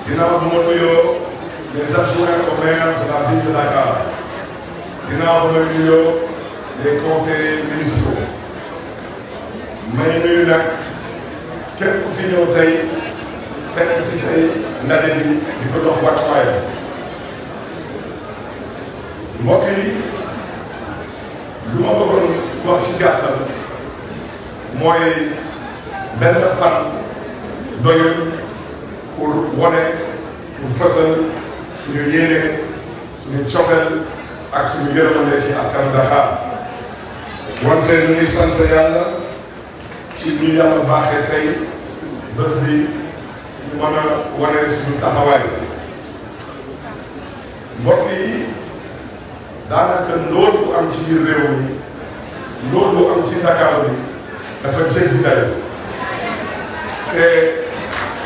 ginnaaw bu ma nuyoo les adjoints au maire de la ville de Dakar ginnaaw bu ma nuyoo les conseillers municipaux may nuyu nag képp ku fi ñëw tey fekk si tey ndaje bi di ko jox wàccuwaayam mbokk yi lu ma bëggoon wax ci gàttal mooy benn fan doyul pour wone pour fësal suñu yéene suñu cofeel ak suñu yërmande ci askanu Dakar wante ñu ngi sant yàlla ci ñu yàlla baaxee tey bés bi ñu mën a wane suñu taxawaay mbokk yi daanaka ndóol bu am ci biir réew mi ndóol bu am ci Dakar bi dafa jéggi dayo te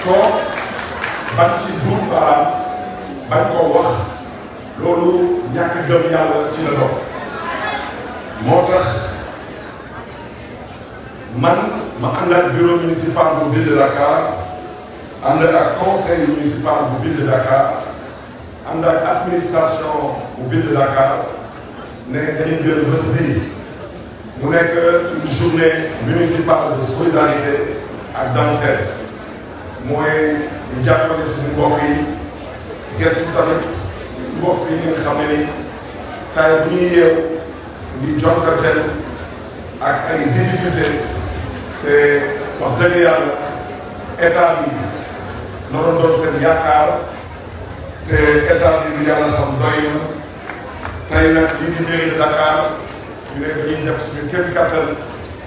toog ban ci duut baaraam bañ koo wax loolu ñàkk gëm yàlla ci la dox moo tax man ma ànd ak bureau municipal bu ville de Dakar ànd ak conseil municipal bu ville de Dakar ànd ak administration bu ville de Dakar ne dañuy jël bés bi mu nekk une journée municipale de solidarité ak d'entraide mooy ñu jàppale suñu mbokk yi gëstu tamit mbokk yi nga xam ne ni saa bu ñuy yeew di jonkateel ak ay difficulté te wax dëgg yàlla état bi noonu doon seen yaakaar te état bi du yàlla xam doy na tey nag li ci mairie de Dakar ñu ne dañuy def suñu kéem kattan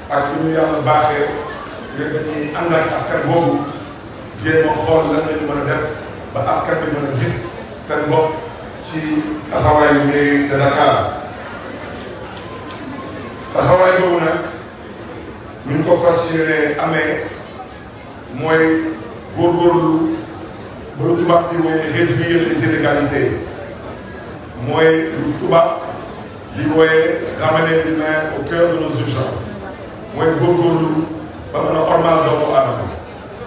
ak lu ñu yàlla baaxee ñu ne dañuy ànd ak askan boobu jéem a xool lan la ñu mën a def ba askan bi mën a gis seen bopp ci taxawaayu mairie de Dakar taxawaay boobu nag ñu ngi ko fas yéene amee mooy góorgóorlu ba lu tubaab di wooyee réduire les inégalités mooy lu tubaab di wooyee ramener l'humain au cœur de nos urgences mooy góorgóorlu ba mën a ormal doomu aadama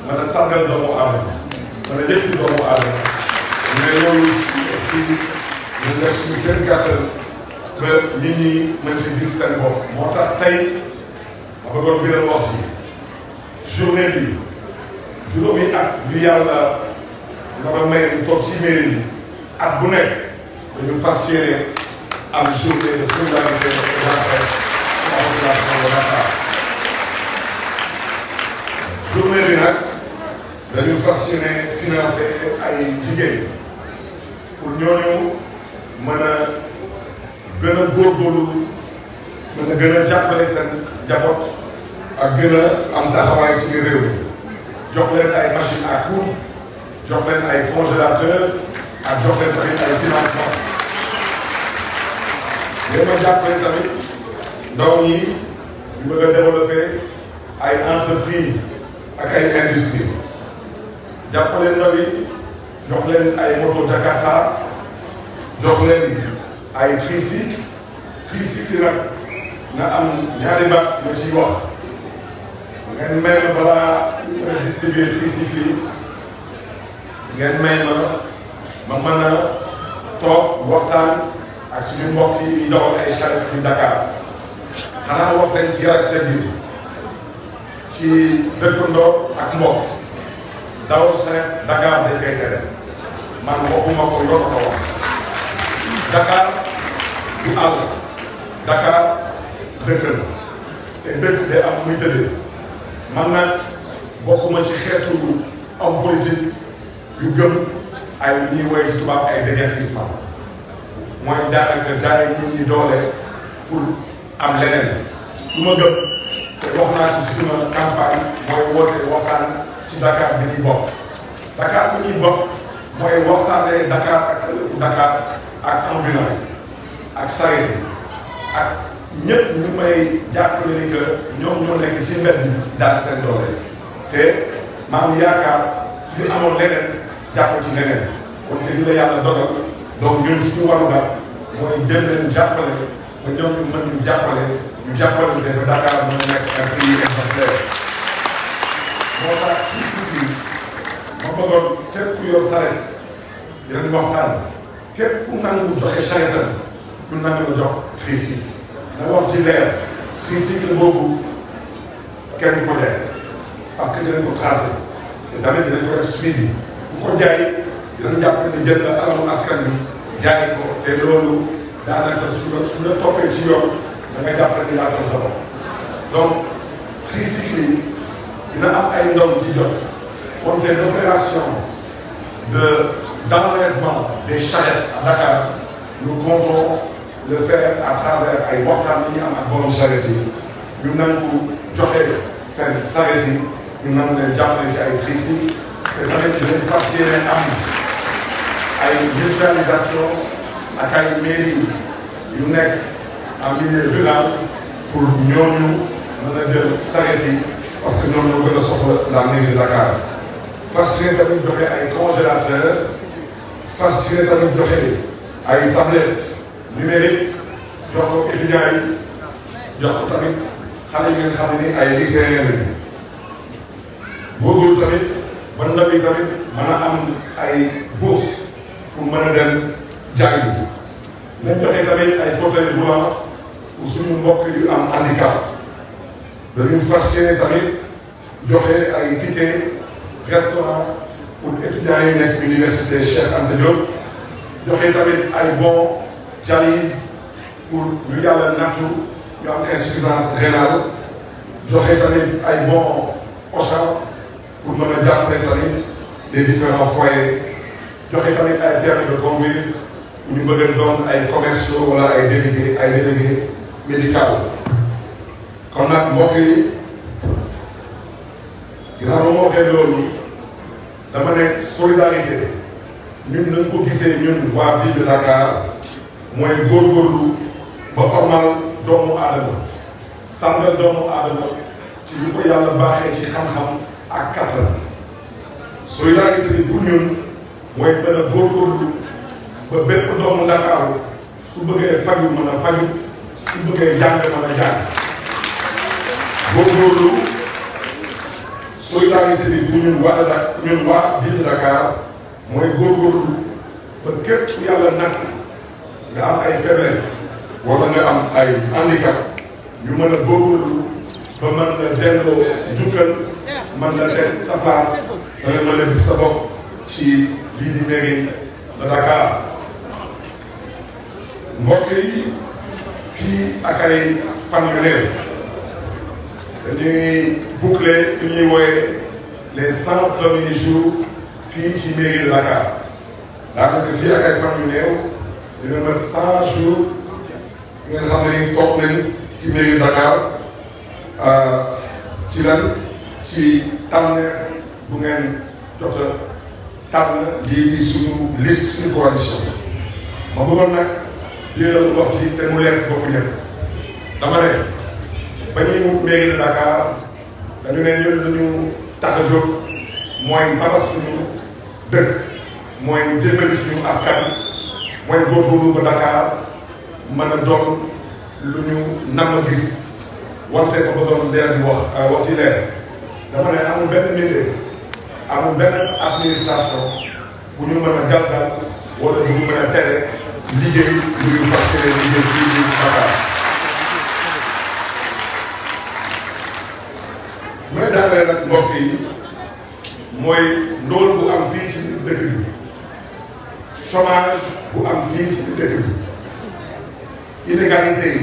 mën a sargal doomu aadama mën a yëkkati doomu aadama mais loolu aussi ñu def suñu gën kàttan ba nit ñi mën ci gis seen bopp moo tax tey ma bëggoon biral wax ci journée bi juróomi at yu yàlla dama may ñu toog ci mairie bi at bu nekk dañu fas yéene am journée de solidarité et d'entraide pour la population de Dakar journée bi nag dañu fas yéene financer ay jigéen pour ñooñu mën a gën a góorgóorlu mën a gën a jàppale seen njaboot ak gën a am taxawaay ci réew mi jox leen ay machine à coudre jox leen ay congélateur ak jox leen tamit ay financement léegi ma jàppale tamit ndaw ñi ñu bëgg a développer ay entreprise ak ay industrie jàppale ndaw yi jox leen ay moto Jakarta jox leen ay tricycle tricycle nag na am ñaari baat yu ciy wax ngeen may ma balaa ñu distribuer tricycle yi ngeen may ma mën a toog waxtaan ak suñu mbokk yi dawal ay charrette yu Dakar xanaa wax leen ci yar ak teggin ci dëkkandoo ak mbokk dawal charrette Dakar dañ koy tere man waxuma ko yoon ko wax Dakar du àll Dakar dëkk la te dëkk day am muy tëddee man nag bokkuma ci xeetu homme politique yu gëm ay ñuy woy ci tubaab ay déguerpissement mooy daanaka jaay nit ñi doole pour am leneen lu ma gëm te wax naa ci suma campagne mooy woote waxtaan ci Dakar bi ñuy bokk Dakar bi ñuy bokk mooy waxtaanee Dakar ak ëllëgu Dakar ak ambulant ak sareet ak ñëpp ñu may jàppale ni que ñoom ñoo nekk ci mbedd daal seen doole te maam yaakaar su ñu amoon leneen jàpp ci leneen kon te li la yàlla dogal donc ñun suñu warugar mooy jël leen jàppale ba ñoom ñu mën ñu jàppale te ba Dakar mën a nekk un pays exemplaire moo tax bëggoon képp ku yor saret dinañ waxtaan képp ku nangu joxe charette ñu nangu la jox tricycle na wax ci leer tricycle boobu kenn du ko jaay parce que dinañ ko tracé te tamit dinañ ko def suivi bu ko jaay dinañ jàpp ne jël la alalu askan bi jaay ko te loolu daanaka su la toppee ci yoon da nga jàpp ne yaa doon sa bopp donc tricycle yi dina am ay ndaw di jot wante l'opération d'enlèvement des charrettes à Dakar nous comptons le faire à travers ay waxtaan yi ñu am ak borom charrette yi ñu nangu joxe seen charrette yi ñu nangu leen jàppale ci ay tricycle te tamit dinañ fas yéene am ay mutualisation ak ay mairie yu nekk en milieu rural pour ñooñu mën a jël charrette yi parce que ñoom ñoo gën a soxla la mairie de Dakar fas yéene tamit joxe ay congélateur fas yéene tamit joxe ay tablette numérique jox ko étudiants yi jox ko tamit xale yi ngeen xam ne ni ay lycéens lañu bëggul tamit ba ndaw yi tamit mën a am ay bourse pour mën a dem jàngi nañ joxe tamit ay fauteuils roulants pour suñu mbokk yu am handicap dañu fas yéene tamit joxe ay ticket restaurant pour étudiants yi nekk université Cheikh Anta Diop joxe tamit ay bons dialyse pour ñu yàlla nattu ñu am insuffisance rénale joxe tamit ay bons Auchan pour mën a jàppale tamit les différents foyers joxe tamit ay permis de conduire pour ñu bëgg a doon ay commerciaux wala ay délégués médicaux kon nag mbokk yi ginnaaw ba ma waxee loolu dama ne solidarité ñun nañ ko gisee ñun waa ville de Dakar mooy góorgóorlu ba ormal doomu aadama sàmmal doomu aadama ci lu ko yàlla baaxee ci xam-xam ak kattan solidarité bi pour ñun mooy benn góorgóorlu ba bépp doomu Dakar su bëggee faju mën a faju su bëggee jàng mën a jàng góorgóorlu solidarité bi bu ñun waa ville de Dakar mooy góorgóorlu ba képp ku yàlla natt nga am ay faiblesse wala nga am ay handicap ñu mën a góorgóorlu ba mën la delloo njukkal mën la teg sa place da nga mën a gis sa bopp ci lii di mairie de Dakar mbokk yi fii ak ay fan yu néew dañuy boucler li ñuy wooye les 100 premiers jours fii ci mairie de Dakar daanaka fii ak ay fan yu néew dina mat 100 jours ngeen xam ne ni toog nañ ci mairie de Dakar ci lan ci tànneef bu ngeen jot a tànn lii di suñu liste suñu coalition ma bëggoon nag jëlal wax ci te mu leer ci bopp ñëpp dama ne ba ñuy wut mairie de Dakar dañu ne ñun dañu tax a jóg mooy tabax suñu dëkk mooy dimbali suñu askan mooy góorgóorlu ba Dakar mën a doon lu ñu nam gis wante ko ba doon leer bi wax ci leer dama ne amul benn mbindeef amul benn administration bu ñu mën a galgal wala bu ñu mën a tere liggéey bu ñu fas yéene liggéey fii di Dakar su may daanee nag mbokk yi mooy ndóol bu am fii ci dëkk bi chômage bu am fii ci dëkk bi inégalité yi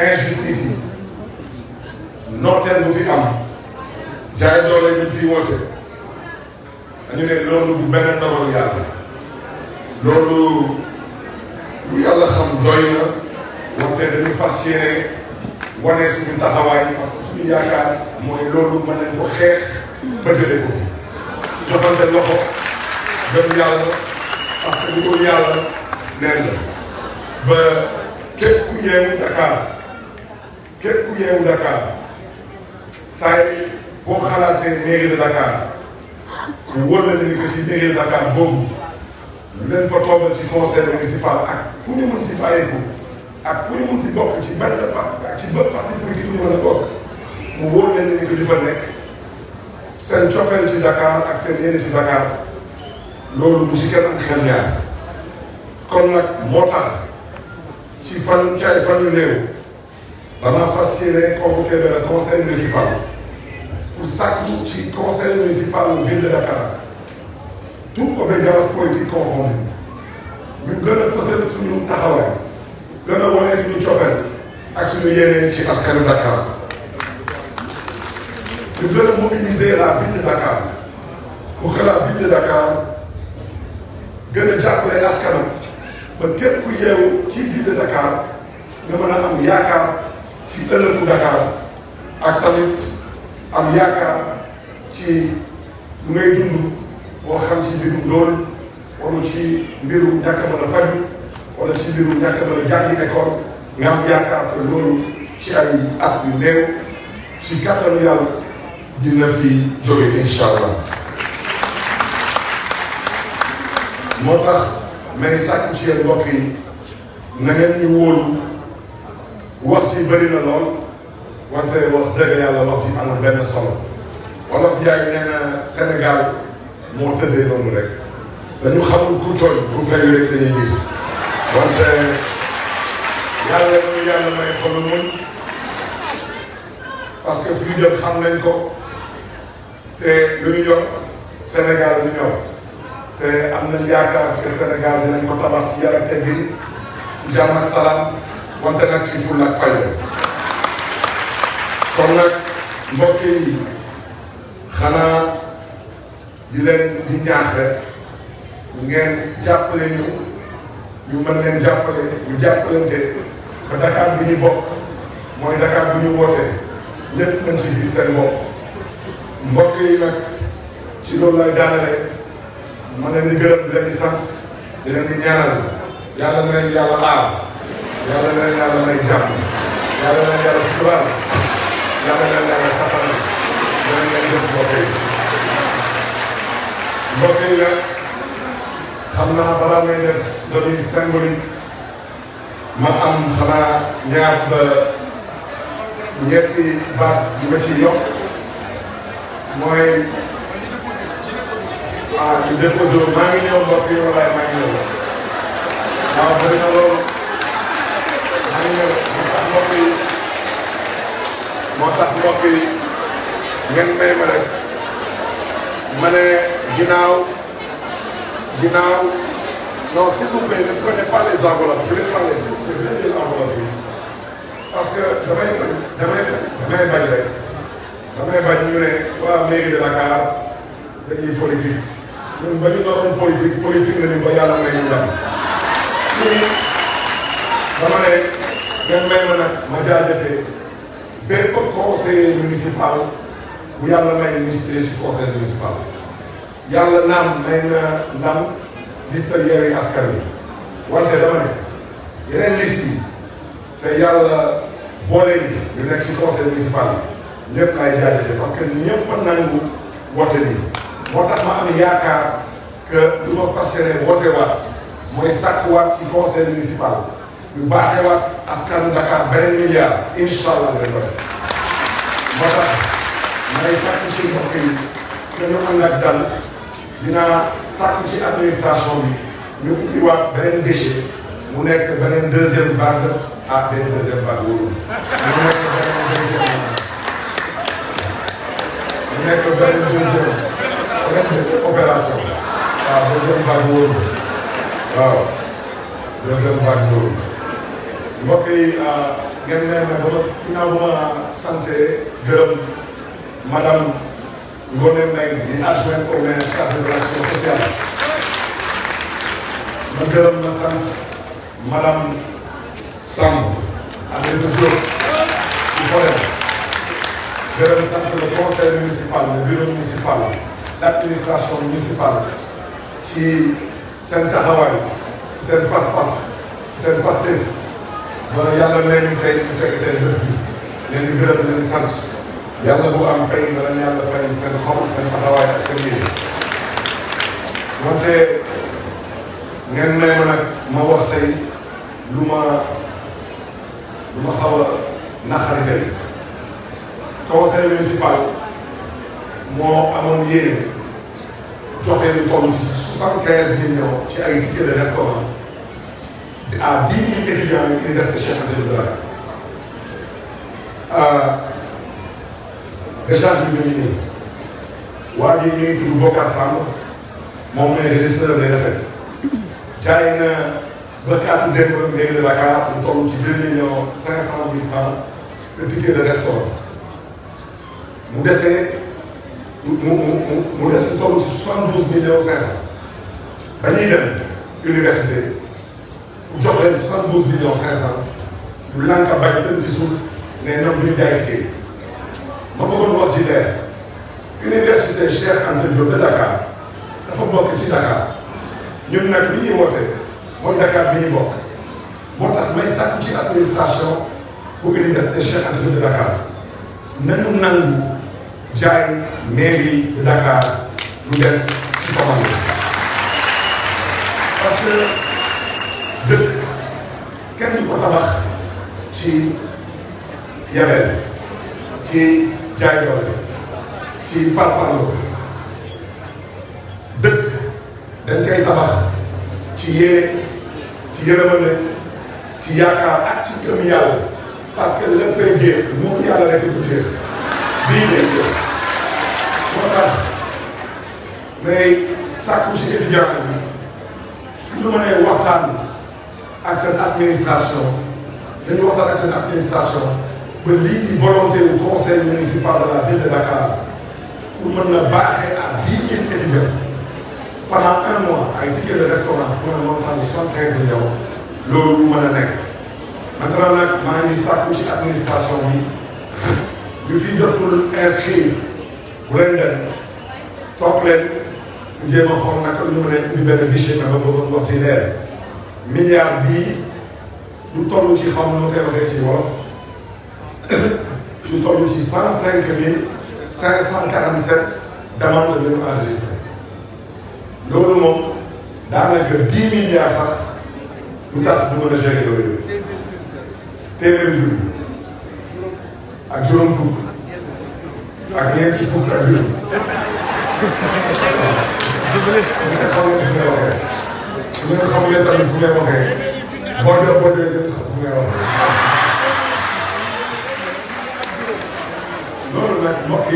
injustice yi nooteel bu fi am jaay doole ñu fi woote dañu ne loolu bu benn ndogalu yàlla loolu lu yàlla xam doy na wante dañu fas yéene wane suñu taxawaay parce que suñu yaakaar mooy loolu mën nañ ko xeex ba jëlee ko fi joxante loxo gëm yàlla parce que lu ko yàlla neen la ba képp ku yeewu Dakar saay boo xalaatee mairie de Dakar wóor na ni que ci mairie de Dakar boobu lu leen fa toogal ci conseil municipal ak fu ñu mën ci bàyyeeku ak fu ñu mën ci bokk ci benn parti ak ci benn parti politique ñu mën a bokk mu wóor leen ni que li fa nekk seen cofeel ci Dakar ak seen yéene ci Dakar loolu bu ci kenn am xel ñaar kon nag moo tax ci ay fan yu néew dama fas yéene convoqué le conseil municipal pour sàkku ci conseil municipal ville de Dakar tout obédience politique confondue ñu gën a fësal suñu taxawaay gën a wane suñu cofeel ak suñu yéene ci askanu Dakar ñu gën a mobiliser la ville de Dakar pour que la ville de Dakar gën a jàppale askanam ba képp ku yeewu ci ville de Dakar nga mën a am yaakaar ci ëllëgu Dakar ak tamit am yaakaar ci lu ngay dund moo xam ci mbirum ndóol wala ci mbirum ñàkk a mën a faju wala ci mbirum ñàkk a mën a jàngi école nga am yaakaar que loolu ci ay at yu néew ci kattanu yàlla dina fi jóge incha allah. moo tax may sàkku ci yéen mbokk yi na ngeen ñu wóolu wax ci bëri na lool wante wax dëgg yàlla wax ci amul benn solo wolof Njaay nee na Sénégal moo tëddee noonu rek dañu xamul ku tooñ ku fay rek dañuy gis wante yàlla nañu yàlla may xolu mun parce que fi ñu jëm xam nañ ko te lu ñu yor Sénégal lu ñor te am nañ yaakaar que Sénégal dinañ ko tabax ci yar ak teggin ci jàmm ak salaam wante nag ci fulla ak fayda kon nag mbokk yi xanaa di leen di ñaax rek ngeen jàppale ñu mën leen jàppale ñu jàppalante ba Dakar bi ñu bokk mooy Dakar bu ñu wootee ñëpp mën ci gis seen bopp mbokk yi nag ci loolu lay daanale ma leen di gërëm di leen di sant di leen di ñaanal yàlla na leen yàlla aar yàlla na leen yàlla may jàmm yàlla na leen yàlla suturaal yàlla na leen yàlla kattanal danañ leen jëf mbokk yi nag xam naa balaa may def données symbolique ma am xanaa ñaar ba ñetti baat yu ma ciy yokk mooy ñu déposé maa ngi ñëw mbokk yi walaay maa ngi ñëw waaw bëri na loolu maa ngi ñëw moo tax mbokk yi ngeen may ma rek ma ne ginnaaw non s'il vous plaît ne prenez pas les enveloppes je vais parler s'il vous plaît bien jël enveloppe bi parce que damay bañ rek damay bañ ñu ne waa mairie de Dakar dañuy politique ñun ba ñu doon politique nañu ba yàlla may ñu ndam fii dama ne ngeen may ma nag ma jaajëfee bépp conseiller municipal bu yàlla may ministre ci conseil municipal yàlla naam may na ndam liste Yewwi Askan Wi wante dama ne yeneen liste yi te yàlla boole ñu nekk ci conseil municipal ñëpp lay jaajëfee parce que ñëpp nangu woote bi moo tax ma am yaakaar que lu ma fas yéene woote waat mooy sàkkuwaat ci conseil municipal ñu baaxeewaat askanu Dakar beneen milliard incha allah dinañ ko def moo tax may sàkku ci mbokk yi que ñu ànd ak dal dinaa sàkku ci administration bi ñu ubbiwaat beneen déchet mu nekk beneen deuxième vague beneen deuxième vague wóorul mu nekk beneen deuxième opération waaw deuxième vague wóorul waaw deuxième vague wóorul mbokk yi ngeen ne ma ba ginnaaw bu ma santé gërëm madame Ngoné Mbengue di adjointe au maire chargé de l'action sociale ma gërëm ma sant madame Samb Aminata Diop di Fodé gërëm sant le conseil municipal le bureau municipal l'administration municipale ci seen taxawaay ci seen pas-pas ci seen Pastef ba yàlla may ñu tey ñu fekk tey bés bi leen di gërëm leen di sant yàlla bu am pay na leen yàlla fay seen xol seen taxawaay ak seen yéene wante ngeen may ma nag ma wax tey lu ma xaw a naqari tey conseil municipal moo joxee lu toll ci 75 millions ci ay tickets de restaurant à 10 000 étudiants yi université Cheikh Anta Diop de Dakar décharge bi ñu ngi nii waa ji mi ngi tudd Bokar Samb moom mooy régisseur des recettes jaay na ba kaatu démb mairie de Dakar lu toll ci 2 millions 500 000 francs de tickets de restaurant mu desee mu des lu toll ci 72 millions 500 ba ñuy dem université mu jox leen 72 millions 500 ñu lànk a bañ dem ci suuf ne ñoom du ñu jaay ticket ma bëggoon wax ci leer université Cheikh Anta Diop de Dakar dafa bokk ci Dakar ñun nag li ñuy woote mooy Dakar bi ñuy bokk moo tax may sàkku ci administration bu université Cheikh Anta Diop de Dakar nañu nangu jaay mairie de Dakar lu des ci commande parce que dëkk kenn du ko tabax ci yabel ci jaay doole ci parparlo dëkk dañ koy tabax ci yéene ci yërëmande ci yaakaar ak ci gëm yàlla parce que léppay jeex nguur yàlla rek du jeex bii day jeex moo tax mais sàkku ci étudiant bi suñu mënee waxtaan ak seen administration dañu waxtaan ak seen administration ba lii di volonté du conseil municipal de la ville de Dakar pour mën na baaxee à 10 000 étudiants pendant 1 mois ay tickets de restaurant pour un montant de 75 millions loolu mën a nekk maintenant nag maa ngi sàkku ci administration bi ñu fi jotul inscrire bu leen dem toog leen ñu jéem a xool naka lu ñu mën a indi benn guichet nga ba bëggoon wax ci leer milliard bii lu toll ci xam nu koy waxee ci wolof lu toll ci 105 547 demandes de enregistré loolu moom daanaka 10 milliards sax lu tax du mën a gérer loolu téeméeri junni ak juróom fukk ak ñeenti fukk ak juróom. su ngeen xamulee tamit fu may waxee boo dee fu may waxee. loolu nag mbokk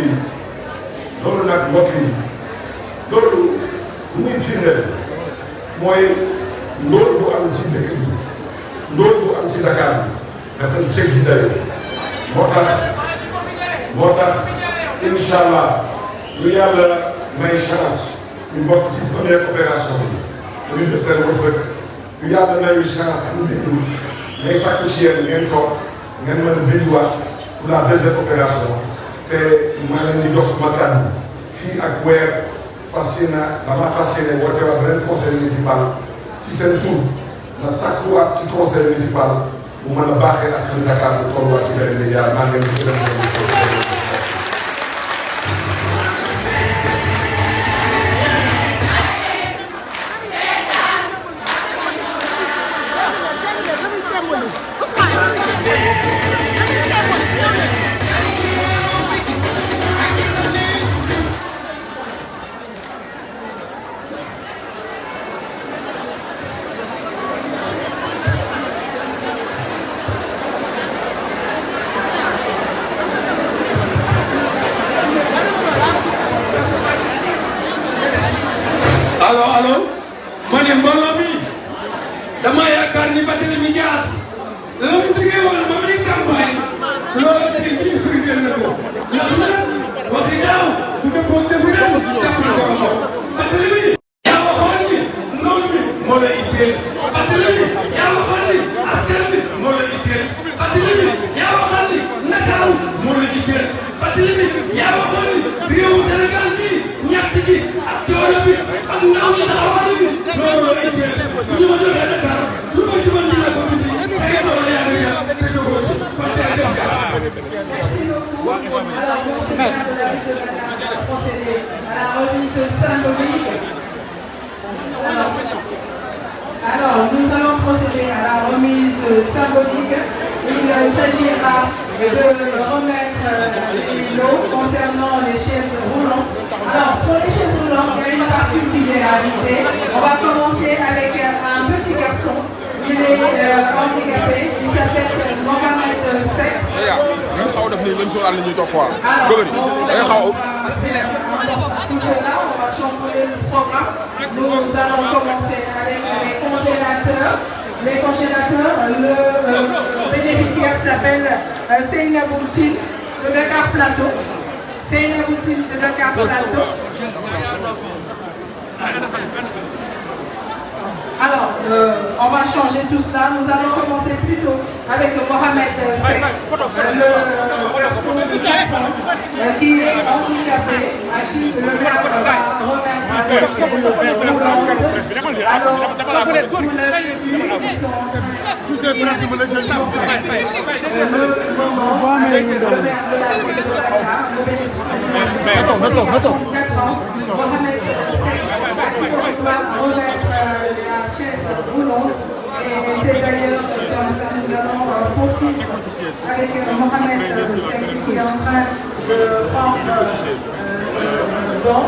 yi loolu lu muy firndeel mooy ndóol bu am ci dëkk bi ndóol bu am ci Dakar bi dafa jéggi dayoo moo tax incha allah lu yàlla may chance ñu bokk ci première opération bi dañuy def seen wërsëg lu yàlla mayu chance pour bindu may sàkku ci yéen ngeen toog ngeen mën a binduwaat pour la deuxième opération te maa leen di jox sama kàddu fii ak weer fas yéene woote waat beneen conseil municipal ci seen tur ma sàkkuwaat ci conseil municipal bu mën a baaxee askan Dakar bu tolluwaat ci benn milliard maa ngi leen di gërëm allo ma ne mbooloo mi dama yaakaar ni Barthélémy Dias la mu jógee woon ba muy campagne loolu tey jii firndeel na ko ndax nag waxi daaw bu dëppoo defu ren deful ko Barthélémy yaa waxoon ni noon bi moo la itteel Barthélémy yaa waxoon ni askan bi moo la itteel Barthélémy yaa waxoon ni Ndakaaru moo la itteel Barthélémy yaa waxoon ni réewu Sénégal bii ñàkk gi ak coono bi ak ndaw ñi taxawal bi loolu la itteel bu ñu ma joxee Dakar lu ma ci mën dina ko tuuti tey loolu yaa ngi ca te jógoo ci kon tey def nga. Merci beaucoup. Alors, monsieur le maire de la ville de Dakar va procéder à la remise symbolique. Alors, nous allons procéder à la remise symbolique. Il s'agira de remettre les lots concernant les chaises roulantes. Alors, pour les chaises roulantes, il y a une partie invités. On va commencer avec un petit garçon. Il est handicapé. Il s'appelle Mohamed Seck. Alors, tout cela, on va chambouler le programme. Nous allons commencer avec les congélateurs. Les congélateurs, le bénéficiaire s'appelle Seynabou Tine de Dakar Plateau. Seynabou Tine de Dakar Plateau. Alors, on va changer tout cela. Nous allons commencer plutôt avec Mohamed Seck, le garçon de 4 ans qui est handicapé, à qui le maire va remettre le roulante. Alors, vous l'avez vu, ils sont en train de le moment avec le maire de la ville de Dakar, le bénéficiaire de 4 ans, Mohamed Seck, qui doit remettre la chaise roulante. Et c'est d'ailleurs comme ça nous allons poursuivre avec Mohamed Seck qui est en train de prendre don.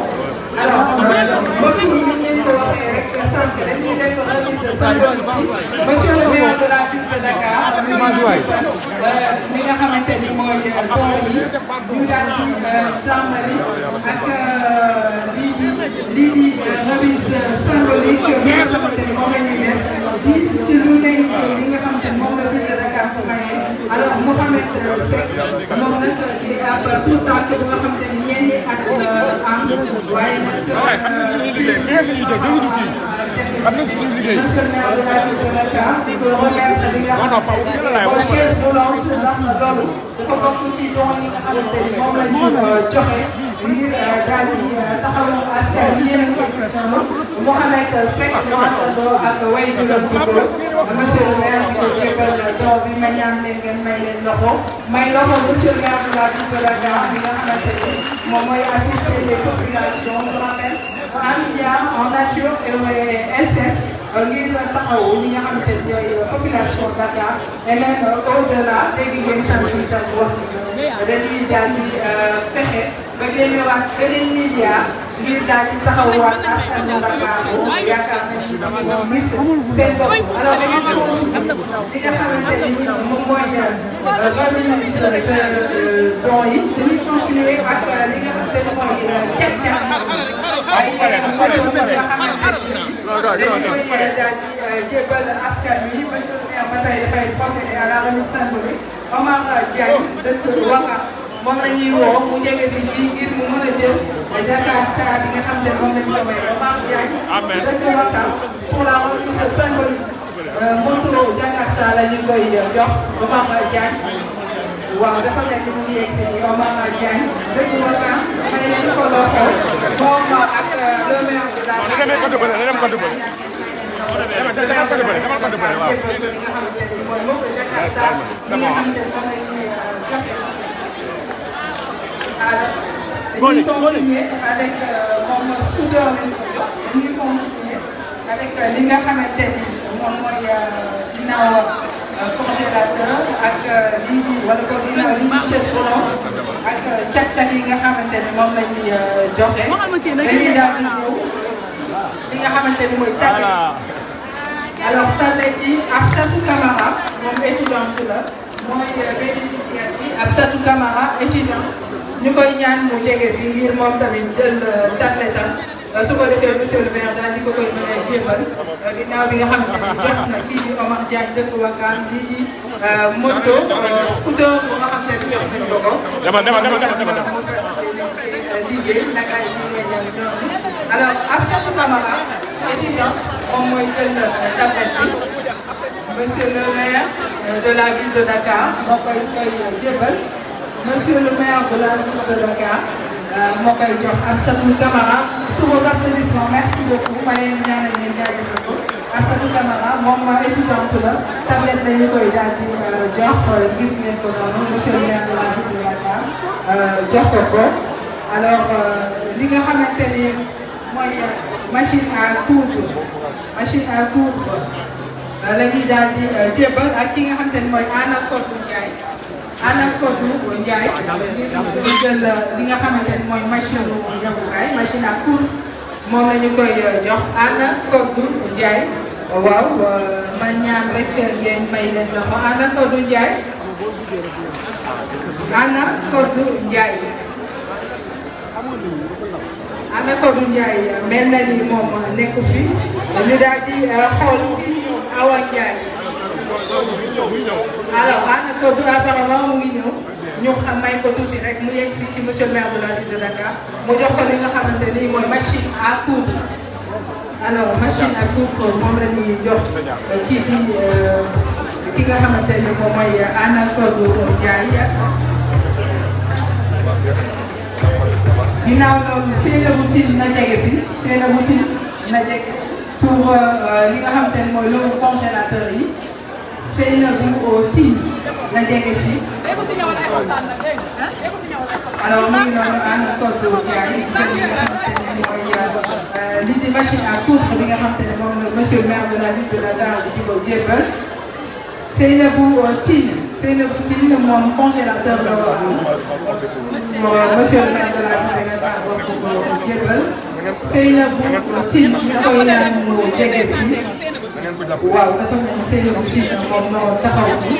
Alors, beaucoup de ministres de monsieur le maire de la ville de Dakar, li nga xamante ni mooy don yi ñu daal di tàmbali ak lii di remise symbolique bi nga xamante ni moom la ñuy def 10 ci lu ne li nga xamante ni moom la ville de Dakar ko maye. Alors Mohamed Seck moom nag di ab tout tànk bu nga xamante ni ñenn ak am waaye nag monsieur le maire de la ville de Dakar di ko remettre li nga xamante ni chaise roulante ndax loolu dafa bokk ci don yi nga xamante ni moom la ñuy joxe ngir daal di taxawu askan wi yéen a ngi ko gis Mohamed Seck ñu àndandoo ak waajuram bu góor monsieur le maire di ko jébbal don bi ma ñaan leen ngeen may leen loxo may loxo monsieur le maire de la ville de Dakar bi nga xamante ni moom mooy assister les populations je rappelle 1 milliard en nature et SS ngir taxawu ñi nga xamante ni ñooy population Dakar et même au-delà dégg ngeen tamit itam wax dañuy daal di fexe ba génnewaat beneen milliard ngir daal di taxawaat askanu Dakar boobu yaakaar nañu ñoo gis seen bopp. alors dañuy continuer li nga xamante ni moom mooy remise de dons yi dañuy continuer ak li nga xamante ni mooy càq-càq ay moto nga xamante ni dañu koy daal di jébbal askan wi monsieur le maire ba tey dafay procéder à la remise symbolique. Omar Diagne dëkk Ouakam moom la ñuy woo mu jege si fii ngir mu mën a jël Jakarta bi nga xam ne moom la ñu ko may Omar Diagne dëkk Ouakam pour la remise symbolique moto Jakarta la ñu koy jox Omar Diagne waaw dafa nekk mu ngi yegg si Omar Diagne dëkk Ouakam may leen ko loxo moom ak le maire de la dañuy continuer avec moom scooter lañ ko jox dañuy continuer avec li nga xamante ni moom mooy ginnaaw congélateur ak lii di wala boog ginnaaw lii di chaise roulante ak càq-càq yi nga xamante ni moom la ñuy joxe dañuy daal di ñëw li nga xamante ni mooy tablette. alors tablette yi Absatou Camara moom étudiante la mooy bénéficiaire bi Absatou Camara étudiant ñu koy ñaan mu jege si ngir moom tamit jël tablette am su ko defee monsieur le maire daal di ko koy mën a jébbal ginnaaw bi nga xamante ni jox na kii di Omar Diagne dëkk Ouakam lii di moto scooter bu nga xam ne jox nañ ko ko. liggéey naka ay liggéey ñoom alors Absatou Camara étudiant moom mooy jël tablette bi monsieur le maire de la ville de Dakar moo koy jébbal monsieur le maire de la ville de Dakar moo koy jox Absatou Camara sous vos applaudissements merci beaucoup ma leen ñaanal leen jaajëfal ko Absatou Camara moom étudiante la tablette la ñu koy daal di jox gis ngeen ko noonu monsieur le maire de la ville de Dakar jox ko alors li nga xamante ni mooy machine à coudre la ñuy daal di jébbal ak ki nga xamante ni mooy Anna Kodou Ndiaye ngir jël li nga xamante ni mooy machine à coudre moom la ñu koy jox Anna Kodou Ndiaye waaw ma ñaan rek ngeen may leen loxo Anna Kodou Ndiaye Anna Kodou Ndiaye Anna Kodou Ndiaye mel na ni moom nekku fi ñu daal di xool Awa Ndiaye alors Anna Kodou apparemment mu ngi ñëw ñu may ko tuuti rek mu yegg si ci monsieur le maire de la ville de Dakar mu jox ko li nga xamante ni mooy machine à coudre alors machine à coudre moom la ñuy jox kii bi ki nga xamante ni moom mooy Anna Kodou Ndiaye. ginnaaw loolu Seynabou Tine na jege si Seynabou Tine na jege pour li nga xamante ni mooy loolu congélateur yi Seynabou Tine na jege si. alors mu ngi noonu Anna Kodou Ndiaye jël li nga xamante ne mooy li di machine à coudre bi nga xamante ne moom la monsieur le maire de la ville de Dakar di ko jébbal Seynabou Tine moom congélateur la war a monsieur le maire de la ville de Dakar boo ko jébbal Seynabou Tine ñu koy ñaan mu jege si waaw dafa mel ni Seynabou Tine moom moo taxaw ni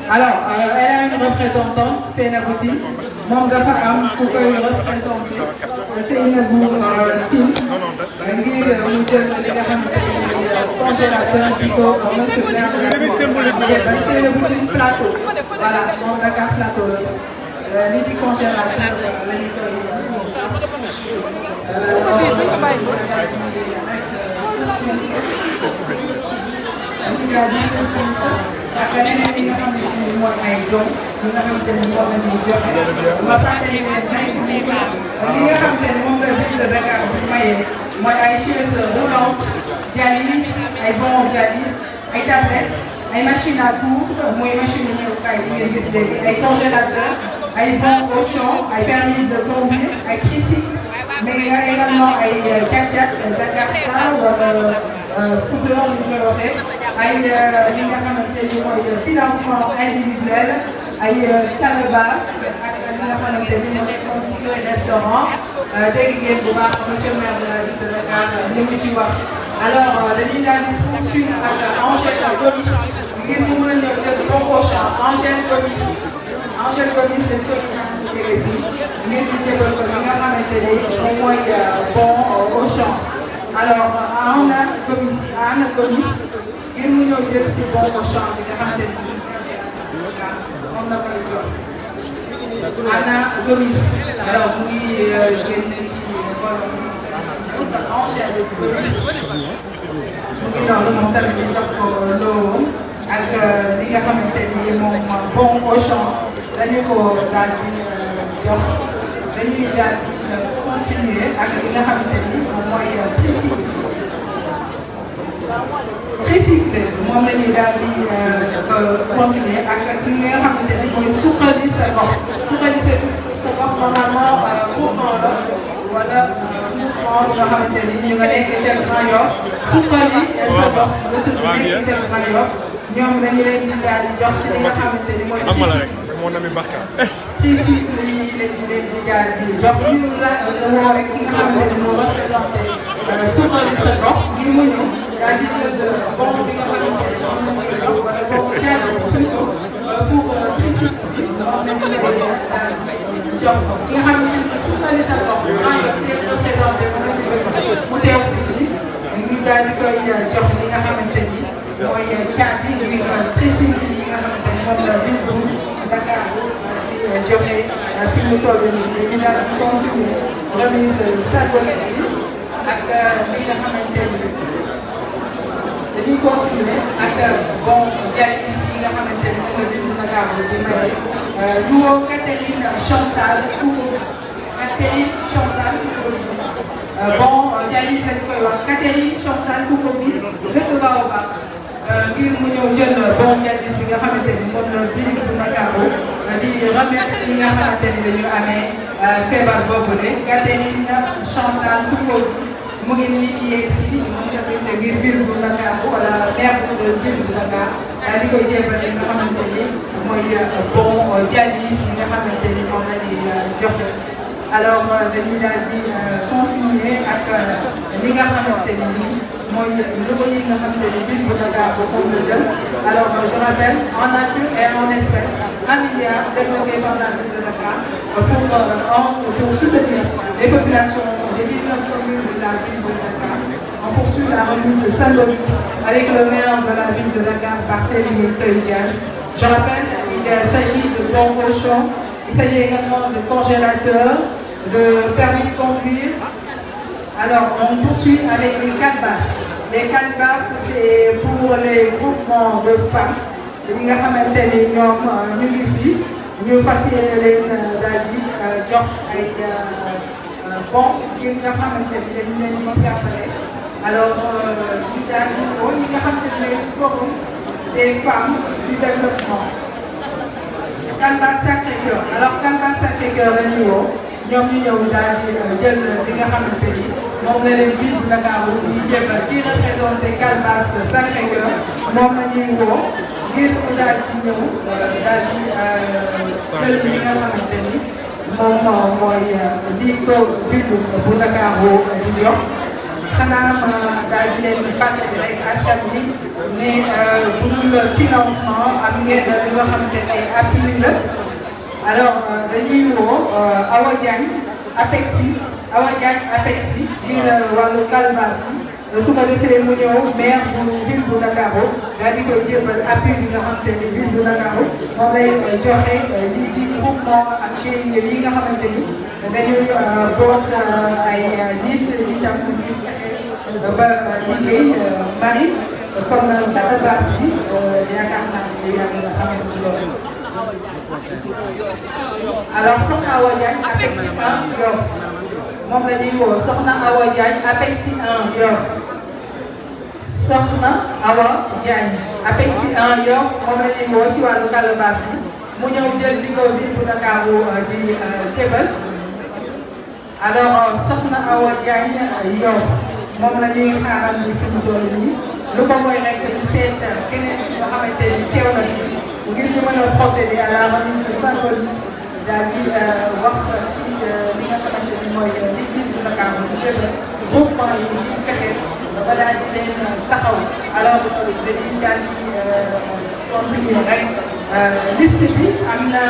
alors elle a une représentante Seynabou Tine moom dafa am ku koy représenté Seynabou Tine ngir mu jël li nga xamante ne congélateur bi ko monsieur le maire de la Seynabou Tine plateau voilà moom Dakar plateau la li di congélateur la ñu koy ak leneen li nga xamante ni mooy ay doom li nga xamante ni moom la ñuy joxe ma fàttali ne li nga xamante ni moom la ville de Dakar bu mayee mooy ay chaises roulantes dialyse ay bons dialyse ay tablettes ay machines à coudre mooy machine ñëwukaay bi ngeen gis léegi ay congélateurs ay bons Auchan ay permis de conduire ay tricycle mais également ay càq-càq Jakarta wala scooter ñu koy waxee ay li nga xamante ni mooy financement individuel ay calebasses ak li nga xamante ni mooy ticket restaurant dégg ngeen bu baax monsieur le maire de la ville de Dakar li mu ci wax. alors dañuy daal di poursuivre ak Angèle Gomis ngir mu mën a ñëw jël bon Auchan Angèle Gomis dañ koy jege si ngir ñu jébal ko li nga xamante ni moom mooy bon Auchan. alors Anna Gomis ngir mu ñëw jël si bon Auchan bi nga xamante ni moom la koy jox Anna Gomis alors mu ngi génn ci borom Angèle Gomis mu ngi noonu moom tamit ñu jox ko loolu ak li nga xamante ni moom bon Auchan dañu ko daal di jox dañuy daal di continuer ak li nga xamante ni moom mooy tricycle moom la ñuy daal di continuer ak li nga xamante ni mooy suqali sa gox normalement mouvement la wala mouvement nga xamante ni ñu nga nekk ca Grand Yoff suqali sa gox la tudd nekk ca Grand Yoff ñoom dañu leen di daal di jox ci li nga xamante ni mooy tricycle yi leen di daal di jox ñu la woo rek ki nga xamante ni moo représenté suqali sa gox ngir mu ñëw daal di jël bon bi nga xamante ne moom la koy jox wala boobu caa plutôt pour tricycle bi moom la ñu koy jox ko ki nga xamante ni suqali sa gox maa ngi représenté moom la ñu koy mu teew si fii ñu daal di koy jox li nga xamante ni mooy caabi ngir tricycle yi nga xamante ni moom la ville bu Dakar di joxe fi mu toll nii ñu daal di continuer remise symbolique bi ak li nga xamante ni dañuy continuer ak bon dialyse yi nga xamante ni moom la ville bu Dakar di maye ñu woo Catherine Chantal Koukou bon dialyse lañ koy wax Catherine Chantal Koukou bi dëkk Baobab ngir mu ñëw jël bon dialyse bi nga xamante ni moom la ville bu Dakar di remettre ñi nga xamante ni dañu amee feebar boobule Catherine Chantal Koukou mu ngi nii di yegg si moom tamit ngir ville bu Dakar wala maire de ville bu Dakar di koy jébbal li nga xamante ni mooy bon dialyse bi nga xamante ni moom la ñuy joxe alors dañuy daal di continuer ak li nga xamante ne nii mooy niveau yi nga xamante ne ville bu Dakar moom la jël alors je rappelle en nature et en espèces 1 milliard débloqué par la ville de Dakar pour soutenir les populations des 19 communes de la ville de Dakar. On poursuit la remise symbolique avec le maire de la ville de Dakar, Barthélémy Toye Dias. Je rappelle, il s'agit de bons cochons, il s'agit également de congélateurs, de permis de conduire. Alors, on poursuit avec les calebasses. Les calebasses, c'est pour les groupements de femmes. Yi nga xamante ni ñoom ñu ngi fi ñu fas yéene leen daal di jox ay bon ngir nga xamante ni dañu leen di jàppale. Alors, ñu daal di woo ñi nga xamante ne forum des femmes du développement. Calebasses Sacré-Cœur alors Calebasses Sacré-Cœur la ñu woo ñoom ñu ñëw daal di jël li nga xamante ni moom la leen ville bu Dakar ñu jébbal kii représenté Calebasses Sacré-Cœur moom la ñuy woo ngir mu daal di ñëw daal di jël li nga xamante ni moom mooy lii ko ville bu Dakar di jox. xanaa ma daal di leen di fàttali rek askan bi ne bu dul financement am ngeen li nga xamante ne ay appui la alors dañuy woo Awa Diagne APEXI ngir wàllu calebasses bi su ko defee mu ñëw maire bu ville bu Dakar daal di koy jébbal appui bi nga xamante ni ville bu Dakar moom lay joxe lii di groupement ak GIE yi nga xamante ni dañuy boot ay nit itam ba liggéey Marie comme calebasses bi yaakaar naa ne yaa ngi xamante loolu. alors Soxna Awa Diagne APEXI 1 Yoff moom la ñuy woo Soxna Awa Diagne APEXI 1 Yoff Soxna Awa Diagne APEXI 1 Yoff moom la ñuy woo ci wàllu calebasses bi mu ñëw jël diggoo bi bu Dakar di jébal alors Soxna Awa Diagne Yoff moom la ñuy xaaral di fi mu toll nii lu ko mooy rek ñu seet keneen nga xamante ni teew na fi ngir ñu mën a procéder à la remise symbolique daal di wax ci li nga xamante ni mooy li ville bu Dakar bu jébal groupement yi ñu fexe ba daal di leen taxaw alors dañuy daal di continuer rek liste bi am na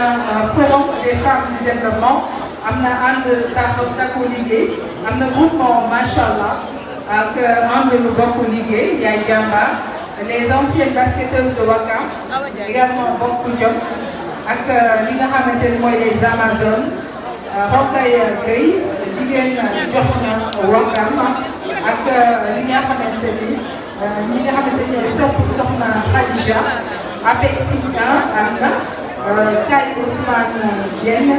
forum des femmes du développement am na ànd takku liggéey am na groupement macha allah ak ànd lu bokk liggéey yaay jàmbaar les anciennes basketteuses de Ouakam également bokk jom ak li nga xamante ni mooy les Amazones Rokhaya Gueye jigéen jox na Ouakam ak li nga xamante ni ñi nga xamante ni ñooy soxna Khadija APEXI 1 am na Kay Ousmane Diène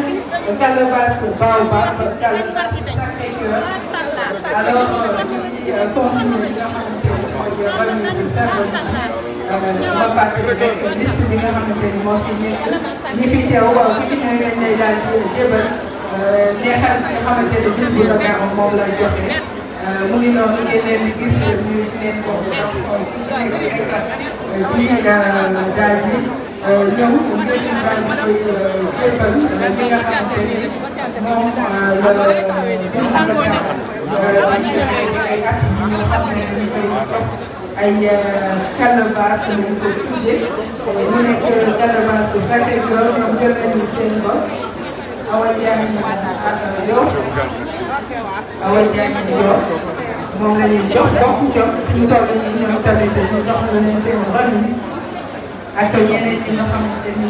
Calebasses Baobab Calebasses Sacré-Cœur alors ñu continuer li nga xamante ni mooy remise symbolique ma passé rek liste bi nga xamante ni moo fi nekk ñi fi teew ku ci ne lañ lay daal di jébal neexal bi nga xamante ni ville bu Dakar moom la joxe mu ngi noonu ngeen leen di gis ñu leen ko donc ku ci nekk di daal di ñëw ngeen daal di koy jébal li nga xamante ni moom la ay at yi nga xam ne dañu koy def ay calebasses lañu ko tuddee mu nekk Calebasses Sacré-Cœur ñoom jël nañu seen bos Awa Diagne Yoff moom la ñuy jox bokku jox ñu toll nii ñoom tamit ñu jox leen seen remise ak ñeneen ñi nga xamante ni